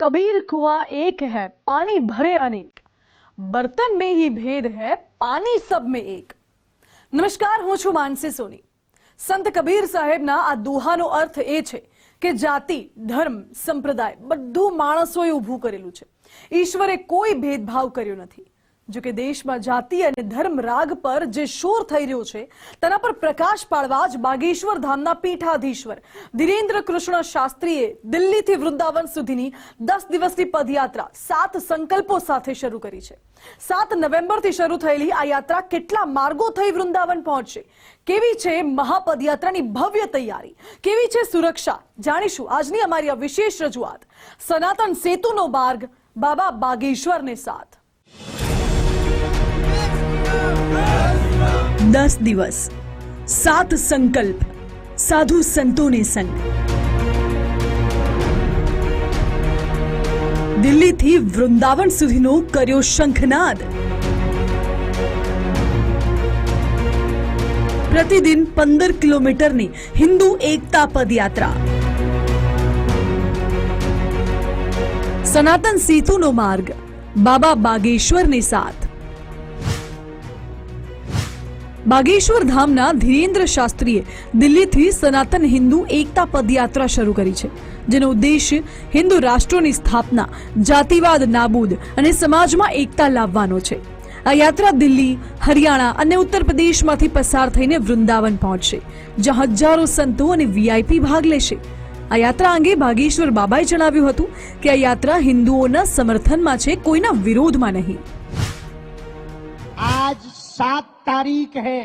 कबीर कुआं एक है, पानी भरे अनेक, बर्तन में ही भेद है, पानी सब में एक। નમસ્કાર, હું છું માનસી સોની। સંત કબીર સાહેબના આ દોહાનો અર્થ એ છે કે જાતિ, ધર્મ, સંપ્રદાય બધું માણસોએ ઊભું કરેલું છે। ઈશ્વરે કોઈ ભેદભાવ કર્યો નથી। જો કે દેશમાં જાતિ અને ધર્મ રાગ પર જે શોર થઈ રહ્યો છે તેના પર પ્રકાશ પાડવા જ બાગેશ્વર ધામના પીઠાધીશ્વર ધીરેન્દ્ર કૃષ્ણ શાસ્ત્રીએ દિલ્હીથી વૃંદાવન સુધીની 10 દિવસની પદયાત્રા 7 સંકલ્પો સાથે શરૂ કરી છે। 7 નવેમ્બરથી શરૂ થયેલી આ યાત્રા કેટલા માર્ગો થઈ વૃંદાવન પહોંચશે, કેવી છે મહાપદયાત્રાની ભવ્ય તૈયારી, કેવી છે સુરક્ષા, જાણીશું આજની અમારી આ વિશેષ રજૂઆત સનાતન સેતુનો માર્ગ બાબા બાગેશ્વરને સાથ। 10 દિવસ 7 સંકલ્પ, સાધુ સંતોને સંગ। દિલ્હીથી વૃંદાવન સુધીનો કર્યો શંખનાદ। प्रतिदिन 15 किलोमीटरनी हिंदू एकता पदयात्रा। सनातन सेतुनो मार्ग बाबा बागेश्वरने साथ। बागेश्वर धामना धीरेन्द्र शास्त्रीए दिल्हीथी सनातन हिंदू एकता पदयात्रा शरू करी छे, जेनो उद्देश्य हिंदू राष्ट्रोनी स्थापना, जातिवाद नाबूद अने समाजमां एकता लाववानो छे। आ यात्रा दिल्ही, हरियाणा અને ઉત્તર પ્રદેશમાંથી પસાર થઈને વૃંદાવન પહોંચશે, જ્યાં હજારો સંતો અને વીઆઈપી ભાગ લેશે। આ યાત્રા અંગે બાગેશ્વર બાબાએ જણાવ્યું હતું કે આ યાત્રા હિન્દુઓના સમર્થનમાં છે, કોઈના વિરોધમાં નહીં। आज 7 तारीख है,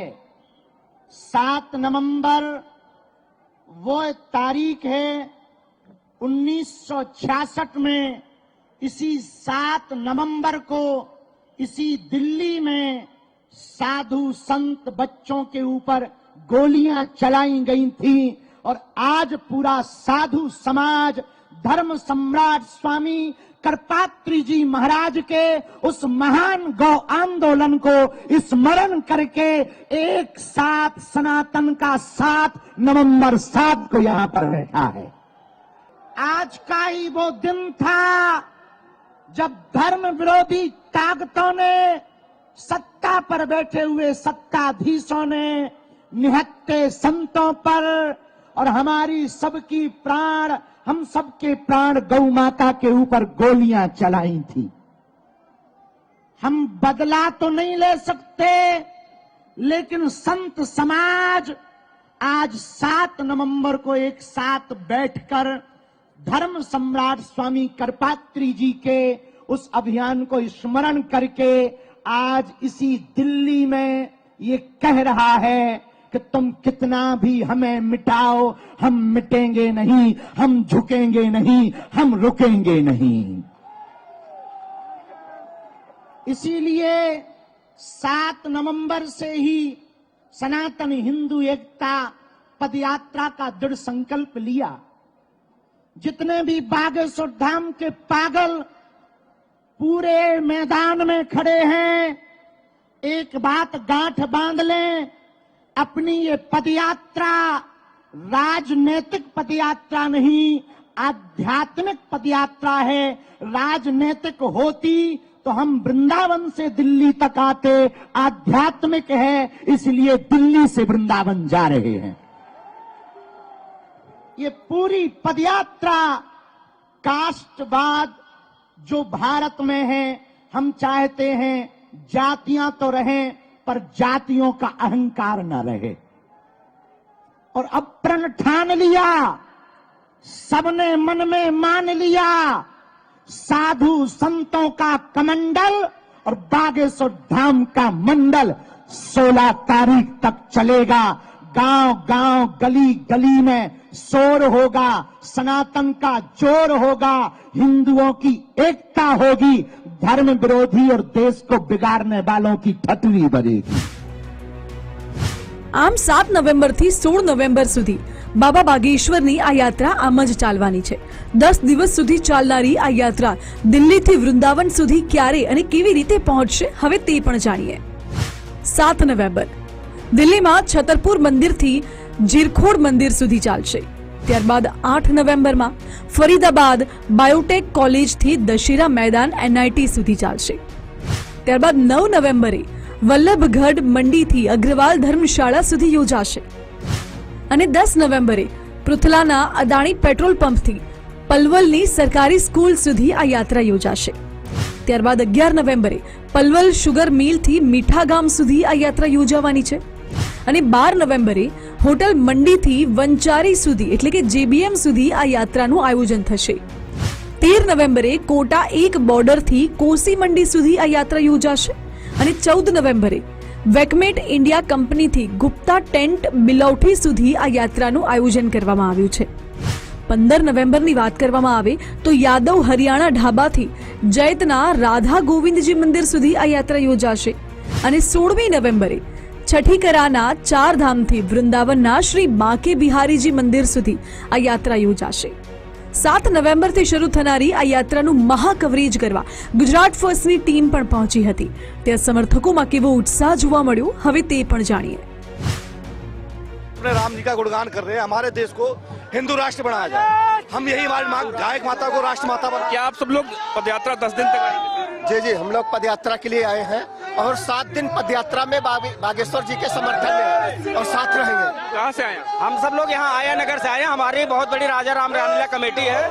7 नवंबर वो तारीख है 1966 में। इसी 7 नवंबर को इसी दिल्ली में साधु संत बच्चों के ऊपर गोलियां चलाई गई थी, और आज पूरा साधु समाज धर्म सम्राट स्वामी करपात्री जी महाराज के उस महान गौ आंदोलन को स्मरण करके एक साथ सनातन का 7 नवंबर 7 को यहां पर बैठा है। आज का ही वो दिन था जब धर्म विरोधी ताकतों ने, सत्ता पर बैठे हुए सत्ताधीशों ने निहत्थे संतों पर और हमारी सबकी प्राण, हम सबके प्राण गौ माता के ऊपर गोलियां चलाई थी। हम बदला तो नहीं ले सकते, लेकिन संत समाज आज 7 नवंबर को एक साथ बैठकर धर्म सम्राट स्वामी करपात्री जी के उस अभियान को स्मरण करके आज इसी दिल्ली में ये कह रहा है कि तुम कितना भी हमें मिटाओ, हम मिटेंगे नहीं, हम झुकेंगे नहीं, हम रुकेंगे नहीं। इसीलिए 7 नवंबर से ही सनातन हिंदू एकता पदयात्रा का दृढ़ संकल्प लिया। जितने भी बागेश्वर धाम के पागल पूरे मैदान में खड़े हैं, एक बात गांठ बांध लें, अपनी ये पदयात्रा राजनीतिक पदयात्रा नहीं, आध्यात्मिक पदयात्रा है। राजनीतिक होती तो हम वृंदावन से दिल्ली तक आते, आध्यात्मिक है इसलिए दिल्ली से वृंदावन जा रहे हैं। ये पूरी पदयात्रा कास्टवाद जो भारत में है, हम चाहते हैं जातियां तो रहें पर जातियों का अहंकार न रहे। और अब प्रण ठान लिया, सबने मन में मान लिया, साधु संतों का कमंडल और बागेश्वर धाम का मंडल 16 तारीख तक चलेगा। गांव गांव, गली गली में शोर होगा, सनातन का जोर होगा, हिंदुओं की एकता होगी, धर्म विरोधी और देश को बिगाड़ने वालों की ठटरी बजेगी। આમ 7 નવેમ્બરથી 16 નવેમ્બર સુધી બાબા બાગેશ્વરની આ યાત્રા આમ જ ચાલવાની છે। 10 દિવસ સુધી ચાલનારી આ યાત્રા દિલ્હીથી વૃંદાવન સુધી ક્યારે અને કેવી રીતે પહોંચશે હવે તે પણ જાણીએ। 7 નવેમ્બર દિલ્હીમાં છતરપુર મંદિરથી જીરખોડ મંદિર સુધી ચાલશે। ત્યારબાદ 8 નવેમ્બરમાં ફરીદાબાદ બાયોટેક કોલેજથી દશેરા મેદાન NIT સુધી ચાલશે. ત્યારબાદ 9 નવેમ્બરે વલ્લભગઢ મંડીથી અગ્રવાલ ધર્મશાળા સુધી યોજાશે અને 10 નવેમ્બરે પૃથલાના અદાણી પેટ્રોલ પંપથી પલવલની સરકારી સ્કૂલ સુધી આ યાત્રા યોજાશે. ત્યારબાદ 11 નવેમ્બરે પલવલ શુગર મિલથી મીઠાગામ સુધી આ યાત્રા યોજાવાની છે અને 12 નવેમ્બરે હોટલ મંડીથી વંચારી સુધી એટલે કે JBM સુધી આ યાત્રાનું આયોજન થશે. 13 નવેમ્બરે કોટા 1 બોર્ડરથી કોસી મંડી સુધી આ યાત્રા યોજાશે અને 14 નવેમ્બરે વેકમેટ ઇન્ડિયા કંપનીથી ગુપ્તા ટેન્ટ બિલૌઠી સુધી આ યાત્રાનું આયોજન કરવામાં આવ્યું છે. 15 નવેમ્બરની વાત કરવામાં આવે તો યાદવ હરિયાણા ઢાબાથી જૈતના રાધા ગોવિંદજી મંદિર સુધી આ યાત્રા યોજાશે અને 16મી નવેમ્બરે છઠીકરાના ચારધામથી વૃંદાવનના શ્રી બાંકે બિહારીજી મંદિર સુધી આ યાત્રા યોજાશે. 7 નવેમ્બરથી શરૂ થનારી આ યાત્રાનું મહાકવરેજ કરવા ગુજરાત ફર્સ્ટની ટીમ પણ પહોંચી હતી. ત્યાં સમર્થકોમાં કેવો ઉત્સાહ જોવા મળ્યો હવે તે પણ જાણીએ. अपने राम जी का गुणगान कर रहे हैं, हमारे देश को हिंदू राष्ट्र बनाया जाए. हम यही हमारी मांग, गायक माता को राष्ट्र माता बना. क्या आप सब लोग पदयात्रा 10 दिन तक आएंगे? जी जी, हम लोग पदयात्रा के लिए आए हैं और 7 दिन पदयात्रा में बागेश्वर जी के समर्थन में और साथ रहेंगे. कहाँ से आए? हम सब लोग यहाँ आया नगर से आए हैं. हमारी बहुत बड़ी राजा राम रामलीला कमेटी है,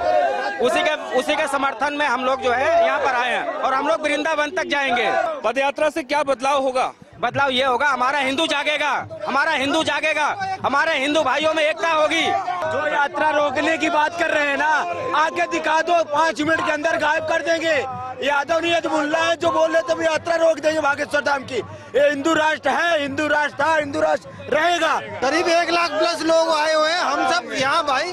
उसी के समर्थन में हम लोग जो है यहाँ पर आए हैं और हम लोग वृंदावन तक जाएंगे. पदयात्रा से क्या बदलाव होगा? बदलाव ये होगा, हमारा हिंदू जागेगा, हमारे हिंदू भाइयों में एकता होगी. जो यात्रा रोकने की बात कर रहे हैं ना, आके दिखा दो, 5 मिनट के अंदर गायब कर देंगे. यादव नहीं है तो बोल रहा है, जो बोल रहे तब यात्रा रोक देंगे बागेश्वर धाम की. ये हिंदू राष्ट्र है, हिंदू राष्ट्र था, हिंदू राष्ट्र रहेगा. करीब 1 लाख प्लस लोग आए हुए हैं. हम सब यहाँ भाई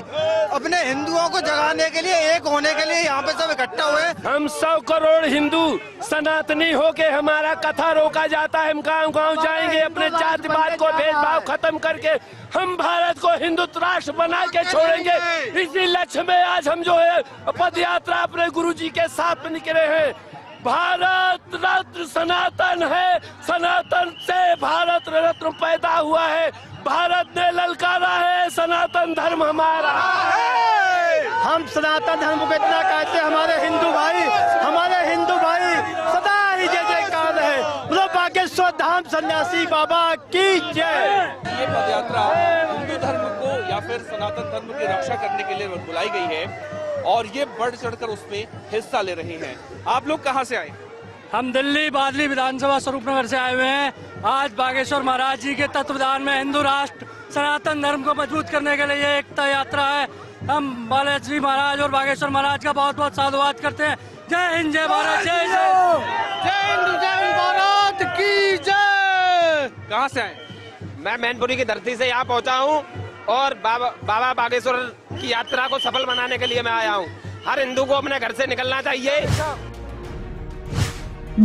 अपने हिंदुओं को जगाने के लिए, एक होने के लिए यहाँ पे सब इकट्ठा हुए. हम 100 करोड़ हिंदू सनातनी होके हमारा कथा रोका जाता है. हम गांव-गांव जाएंगे, अपने जातिवाद को भेदभाव खत्म करके हम भारत को हिंदुत्व राष्ट्र बना के छोड़ेंगे. इसी लक्ष्य में आज हम जो है पद यात्रा अपने गुरु जी के साथ में निकले हैं. भारत रत्न सनातन है, सनातन से भारत रत्न पैदा हुआ है. भारत ने ललकारा है, सनातन धर्म हमारा है. हम सनातन धर्म को इतना कहते हैं. हमारे हिंदू भाई सदा ही जय जयकार है. बोलो बागेश्वर धाम सन्यासी बाबा की जय. ये पदयात्रा हिंदू धर्म को या फिर सनातन धर्म की रक्षा करने के लिए बुलाई गई है और ये बढ़ चढ़कर उसमें हिस्सा ले रहे हैं. आप लोग कहाँ से आए? हम दिल्ली बादली विधानसभा स्वरूपनगर से आए हुए हैं. आज बागेश्वर महाराज जी के तत्वावधान में हिंदू राष्ट्र सनातन धर्म को मजबूत करने के लिए ये एकता यात्रा है. हम बालाजी महाराज और बागेश्वर महाराज का बहुत बहुत साधुवाद करते हैं. जय हिंद, जय भारत, जय जय हिंद, जय भारत की जय. कहाँ से आए? मैं मैनपुरी की धरती से यहाँ पहुँचा हूँ और बाबा बागेश्वर की यात्रा को सफल बनाने के लिए मैं आया हूँ. हर हिंदू को अपने घर से निकलना चाहिए.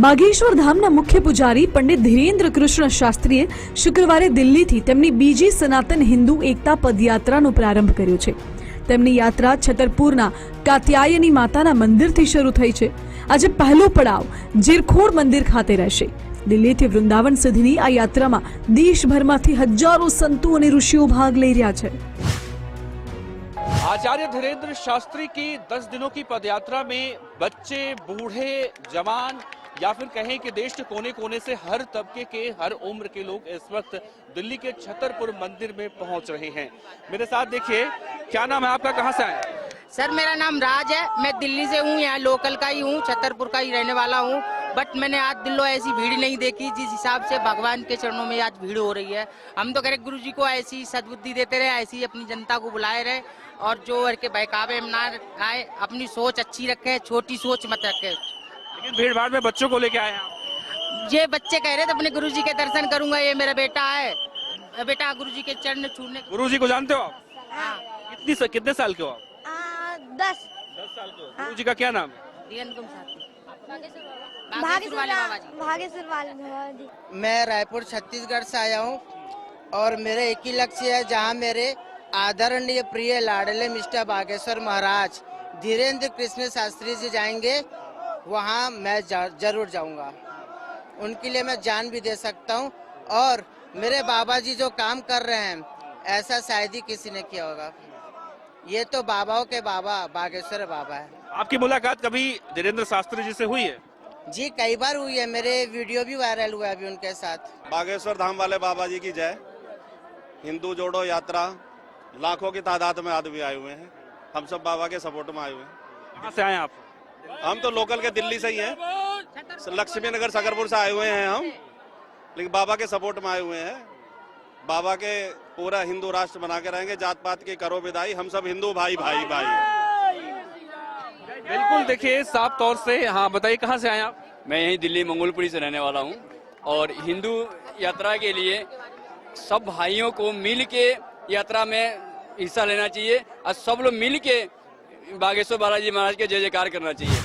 બાગેશ્વર ધામના મુખ્ય પૂજારી પંડિત ધીરેન્દ્ર કૃષ્ણ શાસ્ત્રીએ શુક્રવારે દિલ્હીથી તેમની બીજી સનાતન હિન્દુ એકતા પદયાત્રાનો પ્રારંભ કર્યો છે. તેમની યાત્રા છતરપુરના કાત્યાયની માતાના મંદિરથી શરૂ થઈ છે. આજે પહેલો પડાવ જીરખોડ મંદિર ખાતે રહેશે. દિલ્હીથી વૃંદાવન સુધીની આ યાત્રામાં દેશભરમાંથી હજારો સંતો અને ઋષિઓ ભાગ લઈ રહ્યા છે. आचार्य धीरेन्द्र शास्त्री की 10 दिनों की पदयात्रा में बच्चे, बूढ़े, जवान या फिर कहें कि देश के कोने कोने से हर तबके के, हर उम्र के लोग इस वक्त दिल्ली के छतरपुर मंदिर में पहुंच रहे हैं. मेरे साथ देखिए, क्या नाम है आपका, कहां से आए? सर मेरा नाम राज है. मैं दिल्ली से हूँ, यहाँ लोकल का ही हूँ, छतरपुर का ही रहने वाला हूँ. बट मैंने आज दिल्ली ऐसी भीड़ नहीं देखी जिस हिसाब से भगवान के चरणों में आज भीड़ हो रही है. हम तो कह रहे गुरु जी को ऐसी सद्बुद्धि देते रहे, ऐसी अपनी जनता को बुलाए रहे और जो के बहकावे में ना आए, अपनी सोच अच्छी रखे, छोटी सोच मत रखे. लेकिन भीड़ भाड़ में बच्चों को लेके आए हैं आप. ये बच्चे कह रहे थे अपने गुरु जी के दर्शन करूंगा, ये मेरा बेटा है. बेटा गुरु जी के चरण छूने. गुरु जी को जानते हो आप? हाँ. कितने साल के हो आप? 10 साल के हो. गुरु जी का क्या नाम है? भागेश्वर वाले बाबा जी. मैं रायपुर छत्तीसगढ़ से आया हूँ और मेरा एक ही लक्ष्य है, जहाँ मेरे आदरणीय प्रिय लाडले मिस्टर बागेश्वर महाराज धीरेन्द्र कृष्ण शास्त्री जी जाएंगे, वहाँ मैं जरूर जाऊँगा. उनके लिए मैं जान भी दे सकता हूँ और मेरे बाबा जी जो काम कर रहे हैं ऐसा शायद ही किसी ने किया होगा. ये तो बाबाओं के बाबा बागेश्वर बाबा है आपकी मुलाकात कभी धीरेन्द्र शास्त्री जी से हुई है? जी। कई बार हुई है, मेरे वीडियो भी वायरल हुआ है अभी उनके साथ। बागेश्वर धाम वाले बाबा जी की जय। हिंदू जोड़ो यात्रा, लाखों की तादाद में आदमी आए हुए हैं। हम सब बाबा के सपोर्ट में आए हुए हैं। कहाँ से आए आप? हम तो लोकल के दिल्ली से ही हैं, लक्ष्मी नगर सकरपुर से आए हुए हैं हम, लेकिन बाबा के सपोर्ट में आए हुए हैं। बाबा के पूरा हिंदू राष्ट्र बना के रहेंगे, जात पात की करो विदाई, हम सब हिंदू भाई भाई भाई। बिल्कुल, देखिए साफ तौर से। हाँ बताइए, कहाँ से आए आप? मैं यही दिल्ली मंगोलपुरी से रहने वाला हूँ और हिंदू यात्रा के लिए सब भाइयों को मिल के यात्रा में हिस्सा लेना चाहिए और सब लोग मिल के बागेश्वर बालाजी महाराज के जय जयकार करना चाहिए।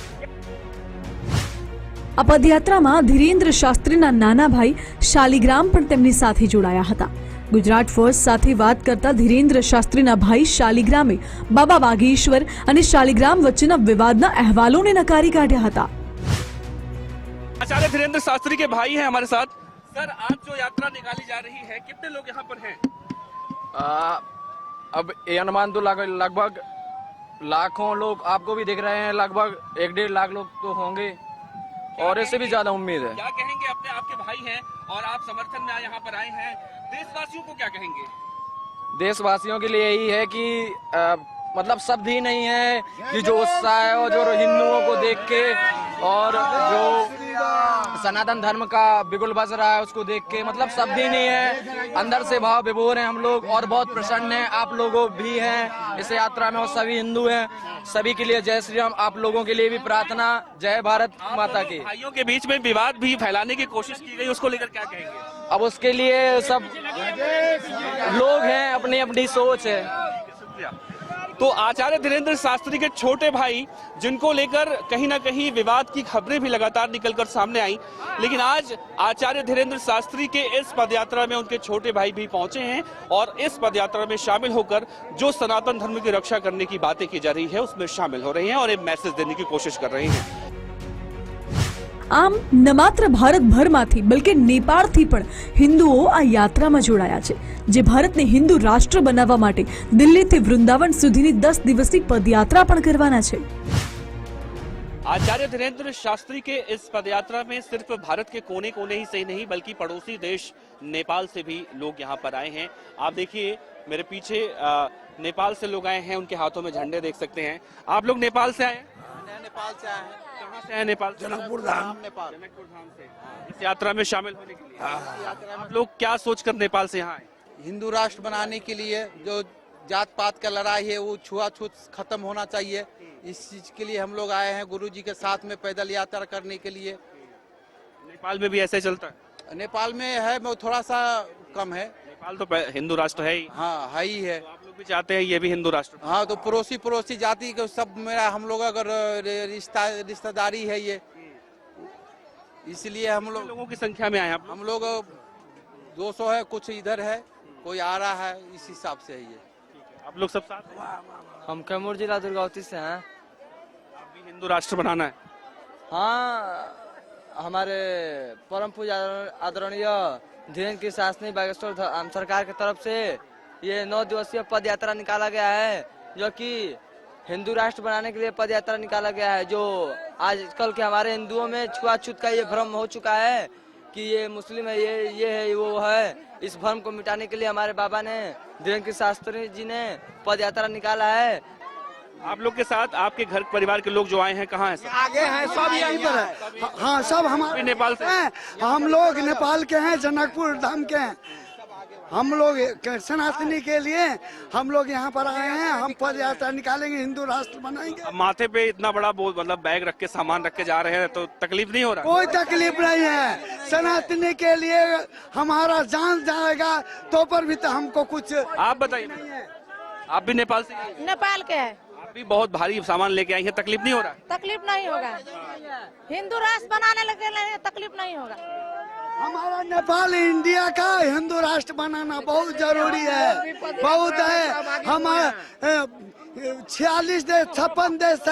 આ પદયાત્રામાં ધીરેન્દ્ર શાસ્ત્રીના નાના ભાઈ શાલિગ્રામ પણ તેમની સાથે જોડાયા હતા। ગુજરાત ફર્સ્ટ સાથે વાત કરતા ધીરેન્દ્ર શાસ્ત્રીના ભાઈ શાલિગ્રામે બાબા બાગેશ્વર અને શાલિગ્રામ વચ્ચેના વિવાદના અહેવાલોને નકારી કાઢ્યા હતા। आचार्य धीरेन्द्र शास्त्री के भाई हैं हमारे साथ। सर, आज जो यात्रा निकाली जा रही है, कितने लोग यहाँ पर हैं? अब ये अनुमान तो लगभग लाखों लोग आपको भी दिख रहे हैं, लगभग 1-1.5 लाख लोग तो होंगे और इससे भी ज्यादा उम्मीद है। क्या कहेंगे? अपने आपके भाई हैं और आप समर्थन में यहाँ पर आए हैं, देशवासियों को क्या कहेंगे? देशवासियों के लिए यही है कि मतलब शब्द ही नहीं है कि जो उत्साह है और जो हिंदुओं को देख के और जो सनातन धर्म का बिगुल बज रहा है उसको देख के, मतलब शब्द ही नहीं है। अंदर से भाव विभोर हैं हम लोग और बहुत प्रसन्न हैं। आप लोगों भी हैं इस यात्रा में और सभी हिंदू हैं। सभी के लिए जय श्री राम। आप लोगों के लिए भी प्रार्थना। जय भारत माता की। भाइयों के बीच में विवाद भी फैलाने की कोशिश की गई, उसको लेकर क्या कहेंगे? अब उसके लिए सब लोग हैं, अपनी अपनी सोच है। तो आचार्य धीरेन्द्र शास्त्री के छोटे भाई, जिनको लेकर कहीं ना कहीं विवाद की खबरें भी लगातार निकलकर सामने आई, लेकिन आज आचार्य धीरेन्द्र शास्त्री के इस पदयात्रा में उनके छोटे भाई भी पहुंचे हैं और इस पदयात्रा में शामिल होकर जो सनातन धर्म की रक्षा करने की बातें की जा रही है उसमें शामिल हो रहे हैं और एक मैसेज देने की कोशिश कर रहे हैं। આમ ન માત્ર ભારતભરમાંથી બલકે નેપાળથી પણ હિન્દુઓ આ યાત્રામાં જોડાયા છે, જે ભારતને હિન્દુ રાષ્ટ્ર બનાવવા માટે દિલ્હીથી વૃંદાવન સુધીની 10 દિવસની પદયાત્રા પણ કરવાના છે। आचार्य धीरेन्द्र शास्त्री के इस पदयात्रा में सिर्फ भारत के कोने कोने ही सही नहीं बल्कि पड़ोसी देश नेपाल से भी लोग यहाँ पर आए हैं। आप देखिए मेरे पीछे नेपाल से लोग आए हैं, उनके हाथों में झंडे देख सकते हैं। आप लोग नेपाल से आए? नेपाल से आए हैं। कहाँ से आए नेपाल? जनकपुर धाम। नेपाल। जनकपुर धाम से इस यात्रा में शामिल होने के लिए। आप लोग क्या सोचकर नेपाल से यहाँ आए? हिंदू राष्ट्र बनाने के लिए जो जात पात का लड़ाई है वो छुआछूत खत्म होना चाहिए। इस चीज के लिए हम लोग आए हैं गुरुजी के साथ में पैदल यात्रा करने के लिए। नेपाल में भी ऐसे चलता है? नेपाल में है वो थोड़ा सा कम है। नेपाल तो हिंदू राष्ट्र है ही। हाँ है ही है। तो आप लोग भी चाहते हैं ये भी हिंदू राष्ट्र? हाँ, तो पड़ोसी जाति के सब मेरा हम लोग अगर रिश्तेदारी है ये, इसलिए हम लोगों की संख्या में आए आप? हम लोग 200 है, कुछ इधर है, कोई आ रहा है, इस हिसाब से है ये। आप लोग सब साथ हैं? हम कैमूर जिला दुर्गावती से हैं। आप भी हिंदू राष्ट्र बनाना है? हाँ, हमारे परम पूजा आदरणीय धीरेन्द्र की शास्त्री बागेश्वर सरकार की तरफ से ये 9 दिवसीय पद यात्रा निकाला गया है, जो कि हिंदू राष्ट्र बनाने के लिए पद यात्रा निकाला गया है। जो आजकल के हमारे हिंदुओं में छुआछूत का ये भ्रम हो चुका है कि ये मुस्लिम है, ये है, वो है। इस भ्रम को मिटाने के लिए हमारे बाबा ने धीरेन्द्र शास्त्री जी ने पद यात्रा निकाला है। आप लोग के साथ आपके घर परिवार के लोग जो आए हैं कहाँ हैं? आगे हैं, सब यहीं पर है। हाँ, सब हमारे नेपाल से हैं। हम लोग नेपाल के हैं, जनकपुर धाम के हैं। हम लोग सनातनी के लिए हम लोग यहाँ पर आए हैं। हम पद यात्रा निकालेंगे, हिंदू राष्ट्र बनाएंगे। अब माथे पे इतना बड़ा मतलब बैग रख के सामान रख के जा रहे हैं, तो तकलीफ नहीं हो रहा? कोई तकलीफ नहीं है। सनातनी के लिए हमारा जान जाएगा तो पर भी तो हमको कुछ। आप बताइए, आप भी नेपाल से? नेपाल के है। आप भी बहुत भारी सामान लेके आई हैं, तकलीफ नहीं हो रहा? तकलीफ नहीं होगा। हिंदू राष्ट्र बनाने लगे, तकलीफ नहीं होगा। हमारा नेपाल इंडिया का हिंदू राष्ट्र बनाना बहुत जरूरी है, बहुत है। हमारा 46 देश 56 देश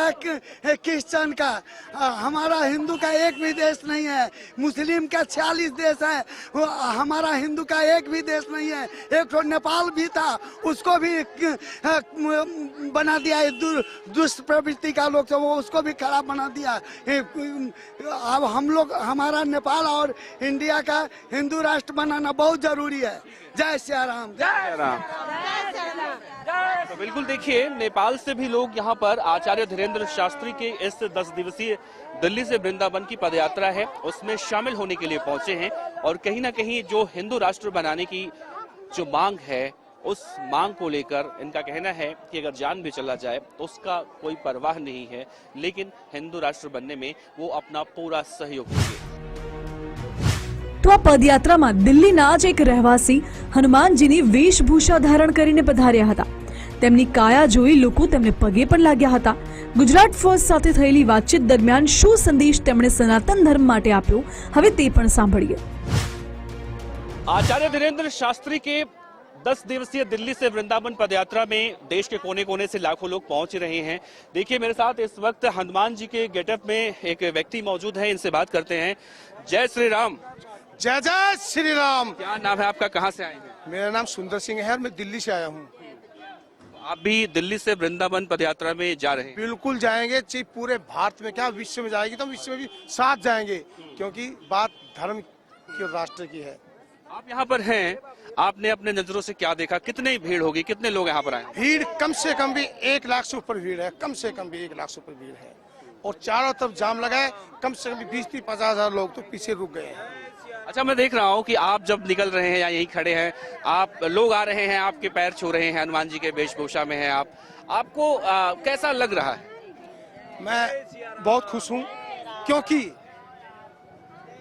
है क्रिश्चियन का। हमारा हिंदू का एक भी देश नहीं है। मुस्लिम का 46 देश है, हमारा हिंदू का एक भी देश नहीं है। एक तो नेपाल भी था, उसको भी बना दिया दुष्ट प्रवृत्ति का लोग, तो वो उसको भी खराब बना दिया। अब हम लोग, हमारा नेपाल और इंडिया का हिंदू राष्ट्र बनाना बहुत जरूरी है। जय श्री राम, जय राम। तो बिल्कुल देखिए, नेपाल से भी लोग यहाँ पर आचार्य धीरेन्द्र शास्त्री के इस 10 दिवसीय दिल्ली से वृंदावन की पदयात्रा है उसमें शामिल होने के लिए पहुंचे हैं। और कहीं ना कहीं जो हिंदू राष्ट्र बनाने की जो मांग है, उस मांग को लेकर इनका कहना है कि अगर जान भी चला जाए तो उसका कोई परवाह नहीं है, लेकिन हिंदू राष्ट्र बनने में वो अपना पूरा सहयोग देंगे। તો આ પદયાત્રામાં દિલ્હીના જ એક રહેવાસી હનુમાનજીની વેશભૂષા ધારણ કરીને પધાર્યા હતા। તેમની કાયા જોઈ લોકો તેમને પગે પણ લાગ્યા હતા। ગુજરાત ફર્સ્ટ સાથે થયેલી વાતચીત દરમિયાન શું સંદેશ તેમણે સનાતન ધર્મ માટે આપ્યો, હવે તે પણ સાંભળીએ। आचार्य धीरेन्द्र शास्त्री के 10 दिवसीय दिल्ली से वृंदावन पदयात्रा में देश के कोने कोने से लाखों लोग पहुंच रहे हैं। देखिए मेरे साथ इस वक्त हनुमान जी के गेटअप में एक व्यक्ति मौजूद है, इनसे बात करते हैं। जय श्री राम। जय जय श्री राम। क्या नाम है आपका, कहाँ से आए हैं? मेरा नाम सुंदर सिंह है और मैं दिल्ली से आया हूँ। आप भी दिल्ली से वृंदावन पदयात्रा में जा रहे हैं? बिल्कुल जाएंगे, चाहे पूरे भारत में क्या विश्व में जाएगी तो विश्व में भी साथ जाएंगे, क्योंकि बात धर्म की और राष्ट्र की है। आप यहाँ पर हैं, आपने अपने नजरों से क्या देखा, कितनी भीड़ होगी, कितने लोग यहाँ पर आए? भीड़ कम से कम भी 1 लाख से ऊपर भीड़ है, कम से कम भी 1 लाख से ऊपर भीड़ है। और चारों तरफ जाम लगा है, कम से कम 20-50 हजार लोग तो पीछे रुक गए हैं। अच्छा, मैं देख रहा हूँ कि आप जब निकल रहे हैं या यहीं खड़े हैं, आप लोग आ रहे हैं, आपके पैर छू रहे हैं, हनुमान जी के वेशभूषा में हैं आप, आपको कैसा लग रहा है? मैं बहुत खुश हूँ, क्योंकि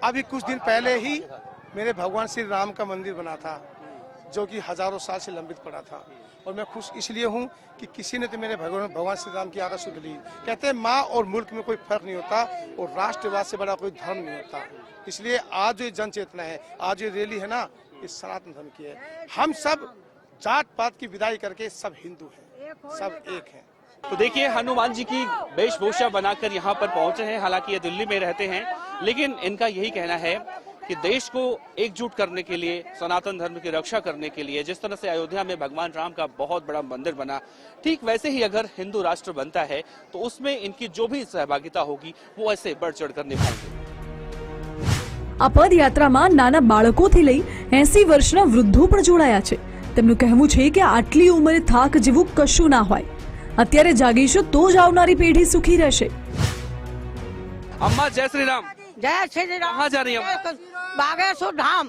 अभी कुछ दिन पहले ही मेरे भगवान श्री राम का मंदिर बना था, जो कि हजारों साल से लंबित पड़ा था। और मैं खुश इसलिए हूँ कि किसी ने तो मेरे भगवान श्री राम की आदत सुन ली। कहते हैं माँ और मुल्क में कोई फर्क नहीं होता और राष्ट्रवाद से बड़ा कोई धर्म नहीं होता। इसलिए आज जो जन चेतना है, आज जो रैली है ना, ये सनातन धर्म की है। हम सब जात पात की विदाई करके सब हिंदू हैं, सब एक हैं। तो देखिए, हनुमान जी की वेशभूषा बनाकर यहाँ पर पहुंचे हैं। हालांकि ये दिल्ली में रहते हैं, लेकिन इनका यही कहना है कि देश को एकजुट करने के लिए, सनातन धर्म की रक्षा करने के लिए, जिस तरह से अयोध्या में भगवान राम का बहुत बड़ा मंदिर बना, ठीक वैसे ही अगर हिंदू राष्ट्र बनता है तो उसमें इनकी जो भी सहभागिता होगी वो ऐसे बढ़ चढ़ कर निभाएंगे। આ પદયાત્રામાં નાના બાળકોથી લઈ 80 વર્ષના વૃદ્ધો પણ જોડાયા છે। તેમનું કહેવું છે કે આટલી ઉંમરે થાક જેવું કશું ના હોય। અત્યારે જાગીશું તો જ આવનારી પેઢી સુખી રહેશે। अम्मा जय श्री राम। जय श्री राम। कहाँ जा रही हैं? बागेश्वर धाम।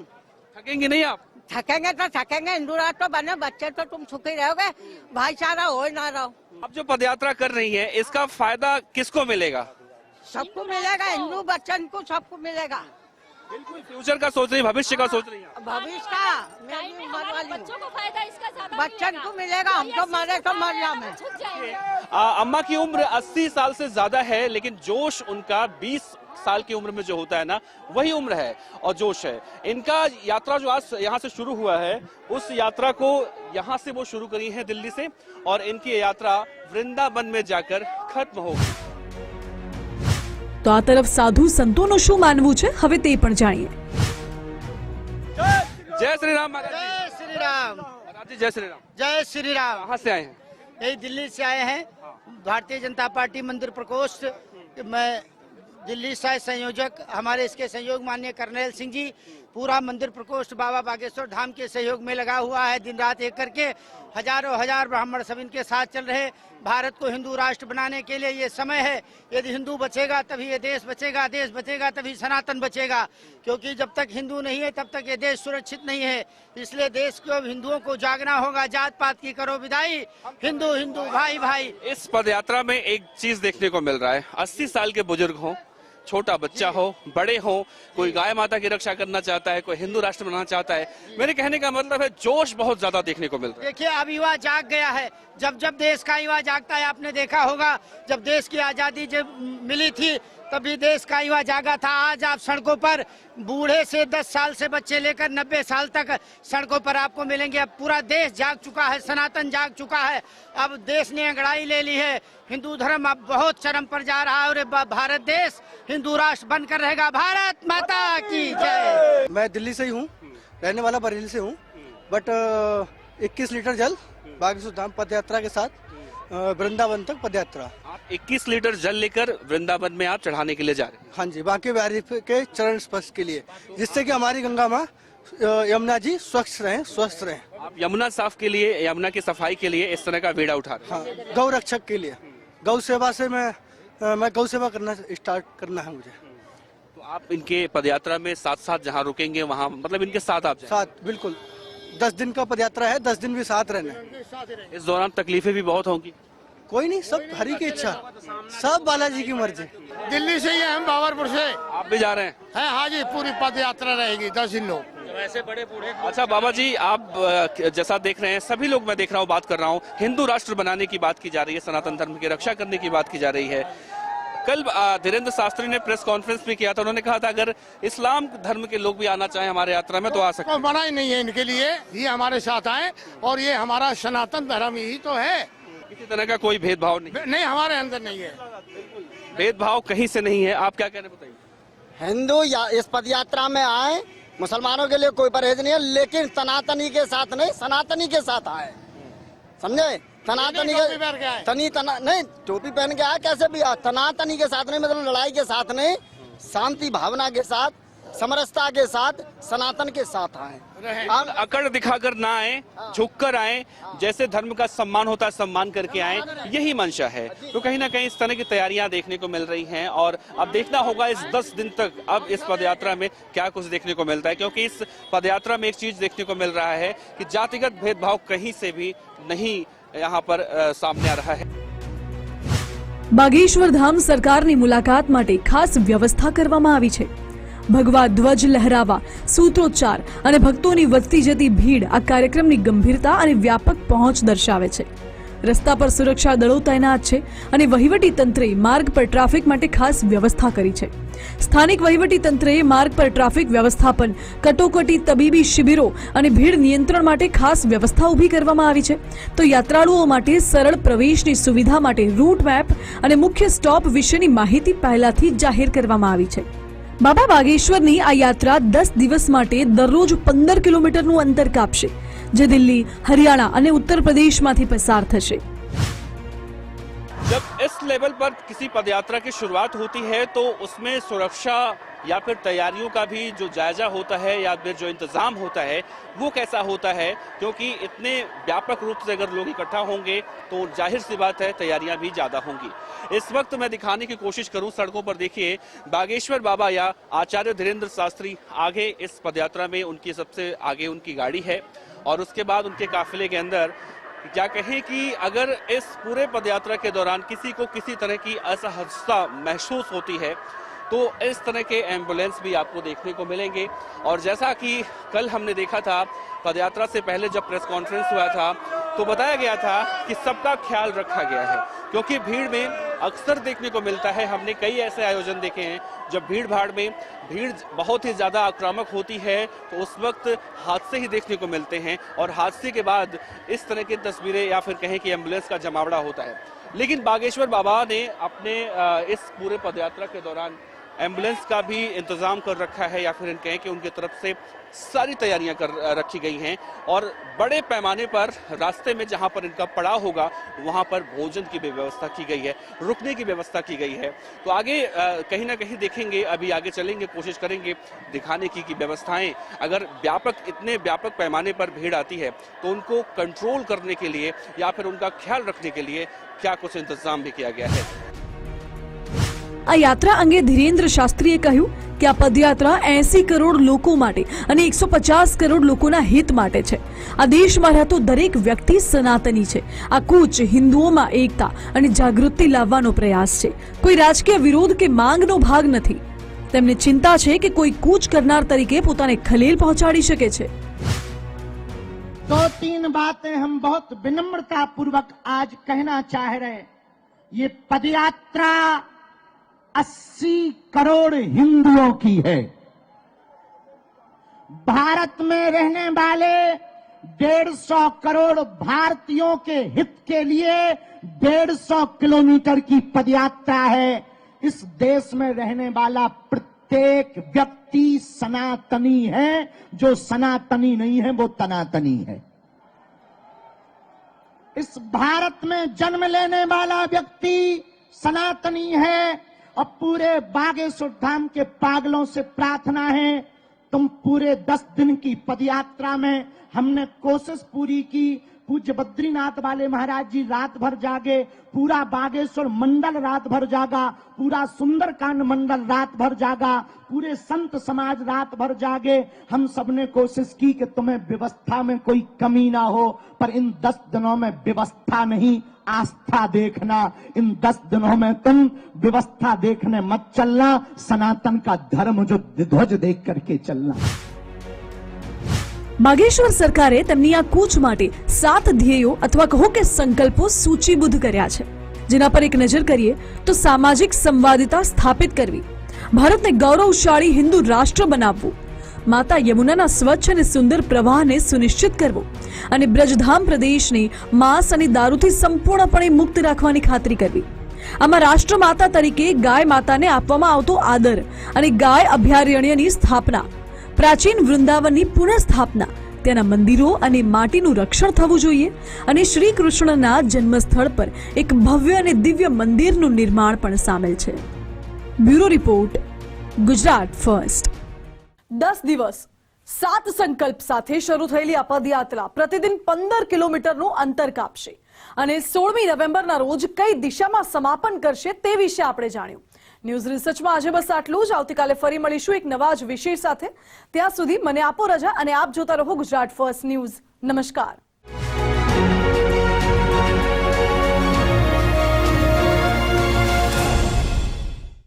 थकेंगे नहीं आप? थकेंगे तो थकेंगे, हिंदू राष्ट्र बने, बच्चे तो तुम सुखी रहोगे, भाईचारा हो ना रहो। अब जो पदयात्रा कर रही है, इसका फायदा किसको मिलेगा? सबको मिलेगा, हिंदू बच्चन को सबको मिलेगा। बिल्कुल फ्यूचर का सोच रही, भविष्य का सोच रही है। भविष्य का मैं भी उम्र वाली हूँ। बच्चों को फायदा इसका ज्यादा बच्चन को मिलेगा, हम तो मरे तो मर जाए। अम्मा की उम्र 80 साल से ज्यादा है, लेकिन जोश उनका 20 साल की उम्र में जो होता है ना, वही उम्र है और जोश है। इनका यात्रा जो आज यहाँ से शुरू हुआ है, उस यात्रा को यहाँ से वो शुरू करी है दिल्ली से, और इनकी यात्रा वृंदावन में जाकर खत्म होगी। તો આ તરફ સાધુ સંતોનું શું માનવું છે, હવે તે પણ જાણીએ। जय श्री राम महाराज जी। जय श्री राम। महाराज जी जय श्री राम। जय श्री राम। कहाँ से आए हैं? यही दिल्ली से आए हैं, भारतीय जनता पार्टी मंदिर प्रकोष्ठ। मैं दिल्ली से संयोजक, हमारे इसके सहयोग माननीय कर्नैल सिंह जी, पूरा मंदिर प्रकोष्ठ बाबा बागेश्वर धाम के सहयोग में लगा हुआ है। दिन रात एक करके हजारों हजार ब्राह्मण सब इनके साथ चल रहे। भारत को हिंदू राष्ट्र बनाने के लिए ये समय है। यदि हिंदू बचेगा तभी ये देश बचेगा, देश बचेगा तभी सनातन बचेगा, क्योंकि जब तक हिंदू नहीं है तब तक ये देश सुरक्षित नहीं है। इसलिए देश को, हिंदुओं को जागना होगा। जात पात की करो विदाई, हिंदू हिंदू भाई भाई। इस पदयात्रा में एक चीज देखने को मिल रहा है, 80 साल के बुजुर्ग हो, छोटा बच्चा हो, बड़े हो, कोई गाय माता की रक्षा करना चाहता है, कोई हिंदू राष्ट्र बनाना चाहता है। मेरे कहने का मतलब है जोश बहुत ज्यादा देखने को मिल रहा है। देखिए, अब युवा जाग गया है। जब जब देश का युवा जागता है, आपने देखा होगा जब देश की आजादी जब मिली थी तभी देश का युवा जागा था। आज आप सड़कों पर बूढ़े से 10 साल से बच्चे लेकर 90 साल तक सड़कों पर आपको मिलेंगे। अब पूरा देश जाग चुका है, सनातन जाग चुका है। अब देश ने अंगड़ाई ले ली है। हिंदू धर्म अब बहुत चरम पर जा रहा है और भारत देश हिंदू राष्ट्र बनकर रहेगा। भारत माता की जय। मैं दिल्ली से ही हूँ, रहने वाला बरेली से हूँ, बट 21 लीटर जल बागेश्वर धाम पद यात्रा के साथ वृंदावन तक पद यात्रा। आप 21 लीटर जल लेकर वृंदावन में आप चढ़ाने के लिए जा रहे हैं? हाँ जी, बांके बिहारी के चरण स्पर्श के लिए, जिससे कि हमारी गंगा माँ यमुना जी स्वच्छ रहें, स्वस्थ रहें। आप यमुना साफ के लिए, यमुना की सफाई के लिए इस तरह का बीड़ा उठा रहे हैं? हाँ, गौ रक्षक के लिए, गौ सेवा से मैं गौ सेवा करना स्टार्ट करना है मुझे। तो आप इनके पदयात्रा में साथ साथ जहाँ रुकेंगे वहाँ मतलब इनके साथ आप साथ बिल्कुल 10 दिन का पदयात्रा है, 10 दिन भी साथ रहना। इस दौरान तकलीफें भी बहुत होंगी? कोई नहीं, सब हरि की इच्छा, सब बालाजी की मर्जी। दिल्ली से ही है, हम बाबरपुर से। आप भी जा रहे हैं? हाँ जी, पूरी पद यात्रा रहेगी 10 दिन लोग। वैसे बड़े बूढ़े। अच्छा बाबा जी, आप जैसा देख रहे हैं, सभी लोग मैं देख रहा हूँ, बात कर रहा हूँ, हिंदू राष्ट्र बनाने की बात की जा रही है, सनातन धर्म की रक्षा करने की बात की जा रही है। कल धीरेन्द्र शास्त्री ने प्रेस कॉन्फ्रेंस भी किया था, उन्होंने कहा था अगर इस्लाम धर्म के लोग भी आना चाहें हमारे यात्रा में तो आ सकते हैं। मना ही नहीं है इनके लिए, ये हमारे साथ आए और ये हमारा सनातन धर्म ही तो है। किसी तरह का कोई भेदभाव नहीं हमारे अंदर नहीं है, भेदभाव कहीं से नहीं है। आप क्या कहना बताइए? हिंदू इस पद यात्रा में आए, मुसलमानों के लिए कोई परहेज नहीं है, लेकिन सनातनी के साथ नहीं, सनातनी के साथ आए, समझे? सनातनी के नहीं, टोपी पहन के आया, कैसे भी आ, सनातनी के साथ नहीं, मतलब लड़ाई के साथ नहीं, शांति भावना के साथ, समरसता के साथ, सनातन के साथ आए। आप अकड़ दिखाकर ना आए, झुककर आए, जैसे धर्म का सम्मान होता है सम्मान करके आए, यही मंशा है। तो कहीं ना कहीं इस तरह की तैयारियां देखने को मिल रही हैं और अब देखना होगा इस 10 दिन तक अब इस पदयात्रा में क्या कुछ देखने को मिलता है, क्योंकि इस पदयात्रा में एक चीज देखने को मिल रहा है कि जातिगत भेदभाव कहीं से भी नहीं यहाँ पर सामने आ रहा है। બાગેશ્વર ધામ સરકારની મુલાકાત માટે ખાસ વ્યવસ્થા કરવામાં આવી છે। ભગવા ધ્વજ લહેરાવા, સૂત્રોચ્ચાર અને ભક્તોની વધતી જતી ભીડ આ કાર્યક્રમની ગંભીરતા અને વ્યાપક પહોંચ દર્શાવે છે। રસ્તા પર સુરક્ષા દળો તૈનાત છે અને વહીવટી તંત્રે માર્ગ પર ટ્રાફિક માટે ખાસ વ્યવસ્થા કરી છે। સ્થાનિક વહીવટી તંત્રે માર્ગ પર ટ્રાફિક વ્યવસ્થાપન, કટોકટી, તબીબી શિબિરો અને ભીડ નિયંત્રણ માટે ખાસ વ્યવસ્થા ઊભી કરવામાં આવી છે। તો યાત્રાળુઓ માટે સરળ પ્રવેશની સુવિધા માટે રૂટ મેપ અને મુખ્ય સ્ટોપ વિશેની માહિતી પહેલાથી જ જાહેર કરવામાં આવી છે। બાબા બાગેશ્વરની આ યાત્રા 10 દિવસ માટે દરરોજ 15 કિલોમીટરનું અંતર કાપશે, જે દિલ્હી, હરિયાણા અને ઉત્તર પ્રદેશમાંથી પસાર થશે। जब इस लेवल पर किसी पदयात्रा की शुरुआत होती है तो उसमें सुरक्षा या फिर तैयारियों का भी जो जायजा होता है या फिर जो इंतजाम होता है वो कैसा होता है, क्योंकि इतने व्यापक रूप से अगर लोग इकट्ठा होंगे तो जाहिर सी बात है तैयारियां भी ज्यादा होंगी। इस वक्त मैं दिखाने की कोशिश करूं, सड़कों पर देखिए बागेश्वर बाबा या आचार्य धीरेन्द्र शास्त्री आगे इस पदयात्रा में, उनकी सबसे आगे उनकी गाड़ी है और उसके बाद उनके काफिले के अंदर क्या कहें कि अगर इस पूरे पदयात्रा के दौरान किसी को किसी तरह की असहजता महसूस होती है तो इस तरह के एम्बुलेंस भी आपको देखने को मिलेंगे। और जैसा कि कल हमने देखा था पदयात्रा से पहले जब प्रेस कॉन्फ्रेंस हुआ था तो बताया गया था कि सबका ख्याल रखा गया है, क्योंकि भीड़ में अक्सर देखने को मिलता है, हमने कई ऐसे आयोजन देखे हैं जब भीड़ भाड़ में भीड़ बहुत ही ज्यादा आक्रामक होती है तो उस वक्त हादसे ही देखने को मिलते हैं और हादसे के बाद इस तरह की तस्वीरें या फिर कहें कि एम्बुलेंस का जमावड़ा होता है। लेकिन बागेश्वर बाबा ने अपने इस पूरे पदयात्रा के दौरान एम्बुलेंस का भी इंतजाम कर रखा है या फिर कहें कि उनकी तरफ से सारी तैयारियां कर रखी गई हैं और बड़े पैमाने पर रास्ते में जहां पर इनका पड़ाव होगा वहां पर भोजन की भी व्यवस्था की गई है, रुकने की व्यवस्था की गई है। तो आगे कहीं ना कहीं देखेंगे, अभी आगे चलेंगे, कोशिश करेंगे दिखाने की व्यवस्थाएं अगर इतने व्यापक पैमाने पर भीड़ आती है तो उनको कंट्रोल करने के लिए या फिर उनका ख्याल रखने के लिए क्या कुछ इंतजाम भी किया गया है। આ યાત્રા અંગે ધીરેન્દ્ર શાસ્ત્રીએ કહ્યું કે આ પદયાત્રા 80 કરોડ લોકો માટે અને 150 કરોડ લોકોના હિત માટે છે। આ દેશમાં રહેતો દરેક વ્યક્તિ સનાતની છે। આ કૂચ હિન્દુઓમાં એકતા અને જાગૃતિ લાવવાનો પ્રયાસ છે, કોઈ રાજકીય વિરોધ કે માંગનો ભાગ નથી। તેમને ચિંતા છે કે કોઈ કૂચ કરનાર તરીકે પોતાને ખલેલ પહોંચાડી શકે છે। 2-3 बातें हम बहुत विनम्रता पूर्वक आज कहना चाह रहे हैं। ये पदयात्रा 80 करोड़ हिंदुओं की है। भारत में रहने वाले 150 करोड़ भारतीयों के हित के लिए 150 किलोमीटर की पदयात्रा है। इस देश में रहने वाला प्रत्येक व्यक्ति सनातनी है, जो सनातनी नहीं है वो तनातनी है। इस भारत में जन्म लेने वाला व्यक्ति सनातनी है। और पूरे बागेश्वर धाम के पागलों से प्रार्थना है, तुम पूरे 10 दिन की पदयात्रा में हमने कोशिश पूरी की। पूज्य बद्रीनाथ वाले महाराज जी रात भर जागे, पूरा बागेश्वर मंडल रात भर जागा, पूरा सुंदरकांड मंडल रात भर जागा, पूरे संत समाज रात भर जागे। हम सबने कोशिश की कि तुम्हें व्यवस्था में कोई कमी ना हो, पर इन 10 दिनों में व्यवस्था नहीं, आस्था देखना। इन 10 दिनों में तुम व्यवस्था देखने मत चलना, सनातन का धर्म जो ध्वज देख करके चलना। બાગેશ્વર સરકારે તેમની આ કૂચ માટે 7 ધ્યેયો અથવા કહો કે સંકલ્પો સૂચિબદ્ધ કર્યા છે, જેના પર એક નજર કરીએ તો સામાજિક સંવાદિતા સ્થાપિત કરવી, ભારતને ગૌરવશાળી હિન્દુ રાષ્ટ્ર બનાવવું, માતા યમુનાના સ્વચ્છ અને સુંદર પ્રવાહને સુનિશ્ચિત કરવો અને બ્રજધામ પ્રદેશને માંસ અને દારૂથી સંપૂર્ણપણે મુક્ત રાખવાની ખાતરી કરવી। આમાં રાષ્ટ્રમાતા તરીકે ગાય માતાને આપવામાં આવતો આદર અને ગાય અભયારણ્યની સ્થાપના, प्राचीन वृंदावनની પુનઃસ્થાપના, તેના મંદિરો અને માટીનું રક્ષણ થવું જોઈએ અને શ્રી કૃષ્ણના જન્મસ્થળ પર એક ભવ્ય અને દિવ્ય મંદિરનું નિર્માણ પણ સામેલ છે। Bureau report, Gujarat first. 10 દિવસ 7 સંકલ્પ સાથે શરૂ થયેલી આ પદયાત્રા પ્રતિદિન 15 કિલોમીટરનું અંતર કાપશે અને 16મી નવેમ્બરના રોજ કઈ દિશામાં સમાપન કરશે તે વિશે આપણે જાણ્યું। ન્યૂઝ રિસર્ચમાં આજે બસ આટલું જ। આવતીકાલે ફરી મળીશું એક નવા જ વિષય સાથે। ત્યાં સુધી મને આપો રજા અને આપ જોતા રહો ગુજરાત ફર્સ્ટ ન્યૂઝ। નમસ્કાર।